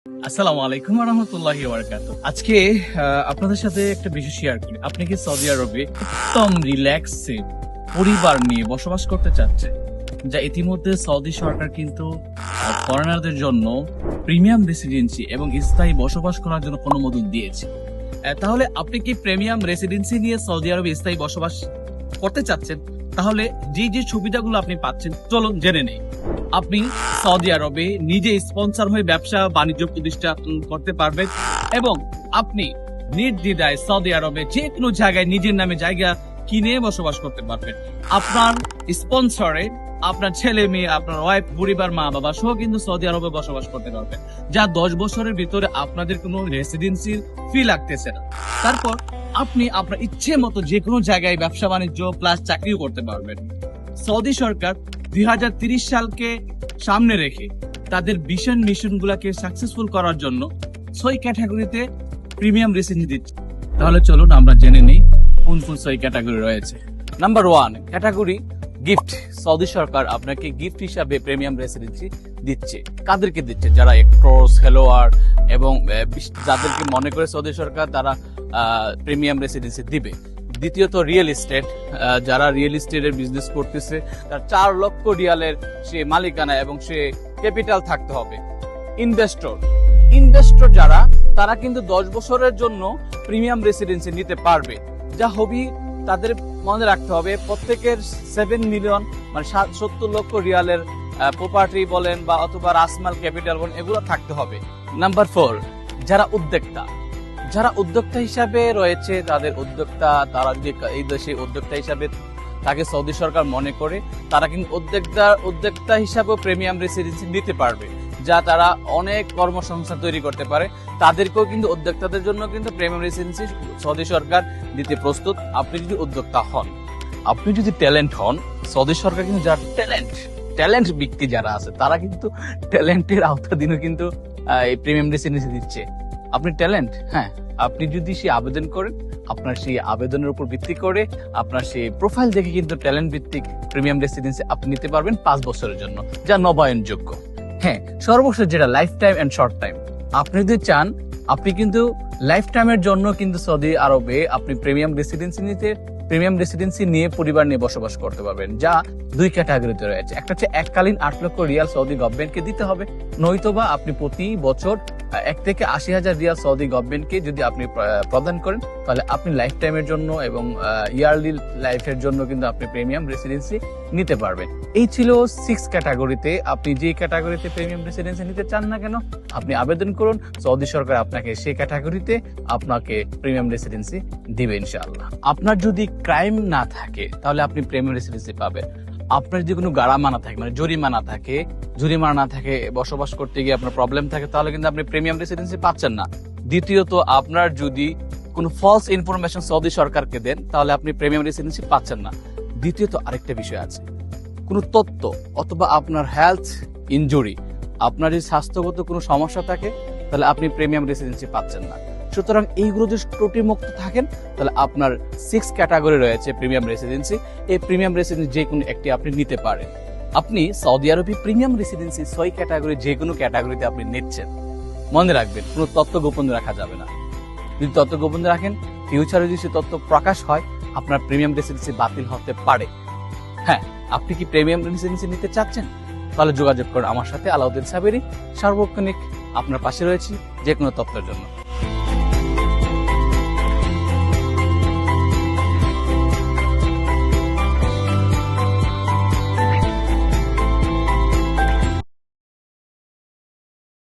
আসসালামু আলাইকুম ওয়া রাহমাতুল্লাহি ওয়া বারাকাতুহু। আজকে আপনাদের সাথে একটা বিষয় শেয়ার করি। আপনি কি সৌদি আরবে একদম রিল্যাক্সে পরিবার নিয়ে বসবাস করতে চাচ্ছেন? যা ইতিমধ্যে সৌদি সরকার কিন্তু ফরেনারদের জন্য প্রিমিয়াম রেসিডেন্সি এবং স্থায়ী বসবাস করার জন্য অনুমোদন দিয়েছে। তাহলে আপনি কি প্রিমিয়াম রেসিডেন্সি নিয়ে সৌদি আরবে স্থায়ী বসবাস করতে চাচ্ছেন? তাহলে যে সুবিধাগুলো আপনি পাচ্ছেন চলুন জেনে নেই। আপনি সৌদি আরবে নিজে স্পন্সর হয়ে ব্যবসা বাণিজ্য প্রতিষ্ঠা করতে পারবেন এবং আপনি নির্দ্বিধায় সৌদি আরবে যে কোনো জায়গায় নিজের নামে জায়গা কিনে বসবাস করতে পারবেন। আপনার স্পন্সরে আপনার ছেলে মেয়ে, আপনার ওয়াইফ, পরিবার, মা বাবা সহ কিন্তু সৌদি আরবে বসবাস করতে পারবেন, যা 10 বছরের ভিতরে আপনাদের কোনো রেসিডেন্সির ফি লাগতেছে না। তারপর আপনি আপনার ইচ্ছে মতো যে কোনো জায়গায় ব্যবসা বাণিজ্য প্লাস চাকরিও করতে পারবেন। সৌদি সরকার 2030 সালকে সামনে রেখে তাদের ভিশন মিশন গুলাকে সাকসেসফুল করার জন্য 6 ক্যাটাগরিতে প্রিমিয়াম রেসিডেন্সি দিচ্ছে। তাহলে চলুন আমরা জেনে নিই কোন কোন 6 ক্যাটাগরি রয়েছে। Number 1 category gift. সৌদি সরকার আপনাকে গিফট হিসাবে প্রিমিয়াম রেসিডেন্সি দিচ্ছে। কাদেরকে দিচ্ছে? যারা অ্যাক্টরস, খেলোয়াড় এবং যাদেরকে মনে করে সৌদি সরকার তারা প্রিমিয়াম রেসিডেন্সি দিবে। দ্বিতীয়ত রিয়েল এস্টেট, যারা রিয়েল এস্টেটের বিজনেস করতেছে তার 4 লক্ষ রিয়ালের সে মালিকানা এবং সে ক্যাপিটাল থাকতে হবে। ইনভেস্টর যারা, তারা কিন্তু 10 বছরের জন্য প্রিমিয়াম রেসিডেন্সি নিতে পারবে। যা হবি তাদের মনে রাখতে হবে প্রত্যেকের 7 মিলিয়ন মানে 70 লক্ষ রিয়ালের প্রপার্টি বলেন বা অথবা রাসমাল ক্যাপিটাল বলেন, এগুলো থাকতে হবে। নাম্বার 4 যারা উদ্যোক্তা হিসাবে রয়েছে, তারা যদি এই দেশে উদ্যোক্তা হিসাবে তাকে সৌদি সরকার মনে করে, তারা কিন্তু উদ্যোক্তা হিসাবেও প্রিমিয়াম রেসিডেন্সি নিতে পারবে, যা তারা অনেক কর্মসংস্থান তৈরি করতে পারে। তাদেরকেও কিন্তু উদ্যোক্তাদের জন্য কিন্তু প্রিমিয়াম রেসিডেন্সি সৌদি সরকার দিতে প্রস্তুত। আপনি যদি উদ্যোক্তা হন, আপনি যদি ট্যালেন্ট হন, সৌদি সরকার কিন্তু যারা ট্যালেন্ট ব্যক্তি যারা আছে তারা কিন্তু ট্যালেন্টের আওতাধীনও কিন্তু এই প্রিমিয়াম রেসিডেন্সি দিচ্ছে। আপনি ট্যালেন্ট, হ্যাঁ, আপনি যদি সে আবেদন করেন, আপনার সেই আবেদনের উপর ভিত্তি করে আপনার সেই প্রোফাইল দেখে কিন্তু ট্যালেন্ট ভিত্তিক প্রিমিয়াম রেসিডেন্সি আপনি নিতে পারবেন 5 বছরের জন্য, যা নবায়নযোগ্য। হ্যাঁ, সর্বশেষ যেটা life time and short time. আপনি যদি চান, আপনি কিন্তু লাইফ টাইমের জন্য কিন্তু সৌদি আরবে আপনি প্রিমিয়াম রেসিডেন্সি নিয়ে পরিবার নিয়ে বসবাস করতে পারবেন, যা 2 ক্যাটাগরিতে রয়েছে। একটা হচ্ছে এককালীন 8 লক্ষ রিয়াল সৌদি গভর্নমেন্টকে দিতে হবে, নয়তোবা আপনি প্রতি বছর 1 থেকে 80,000 রিয়াল সৌদি গভর্নমেন্টকে যদি আপনি প্রদান করেন, তাহলে আপনি লাইফ টাইমের জন্য এবং ইয়ারলি লাইফের জন্য কিন্তু আপনি প্রিমিয়াম রেসিডেন্সি নিতে পারবেন। এই ছিল 6 ক্যাটাগরিতে। আপনি যে ক্যাটাগরিতে প্রিমিয়াম রেসিডেন্সি নিতে চান না কেন, আপনি আবেদন করুন, সৌদি সরকার আপনাকে সেই ক্যাটাগরিতে আপনাকে প্রিমিয়াম রেসিডেন্সি দিবে ইনশাআল্লাহ। আপনার যদি ক্রাইম না থাকে তাহলে আপনি প্রিমিয়াম রেসিডেন্সি পাবেন। আপনার যদি কোনো গাড়ামা না থাকে, মানে জরিমানা না থাকে, বসবাস করতে গিয়ে আপনার প্রবলেম থাকে, তাহলে কিন্তু আপনি প্রিমিয়াম রেসিডেন্সি পাচ্ছেন না। দ্বিতীয়ত, আপনার যদি কোনো ফলস ইনফরমেশন সৌদি সরকারকে দেন, তাহলে আপনি প্রিমিয়াম রেসিডেন্সি পাচ্ছেন না। দ্বিতীয়ত, আরেকটা বিষয় আছে, কোনো তথ্য অথবা আপনার হেলথ ইনজুরি, আপনার যদি স্বাস্থ্যগত কোনো সমস্যা থাকে, তাহলে আপনি প্রিমিয়াম রেসিডেন্সি পাচ্ছেন না। সুতরাং এইগুলো যদি ত্রুটিমুক্ত থাকেন, তাহলে আপনার 6 ক্যাটাগরি রয়েছে প্রিমিয়াম রেসিডেন্সি। এই প্রিমিয়াম রেসিডেন্সি যে কোনো একটি আপনি নিতে পারেন। আপনি সৌদি আরবে প্রিমিয়াম রেসিডেন্সি 6 ক্যাটাগরি যে কোনো ক্যাটাগরিতে আপনি নিচ্ছেন। মনে রাখবেন, কোনো তথ্য গোপন রাখা যাবে না। যদি তথ্য গোপন রাখেন, ফিউচারে যদি তথ্য প্রকাশ হয়, আপনার প্রিমিয়াম রেসিডেন্সি বাতিল হতে পারে। হ্যাঁ, আপনি কি প্রিমিয়াম রেসিডেন্সি নিতে চাচ্ছেন? তাহলে যোগাযোগ করুন আমার সাথে, আলাউদ্দিন সাবেরি। সার্বক্ষণিক আপনার পাশে রয়েছি যে কোনো তথ্যের জন্য।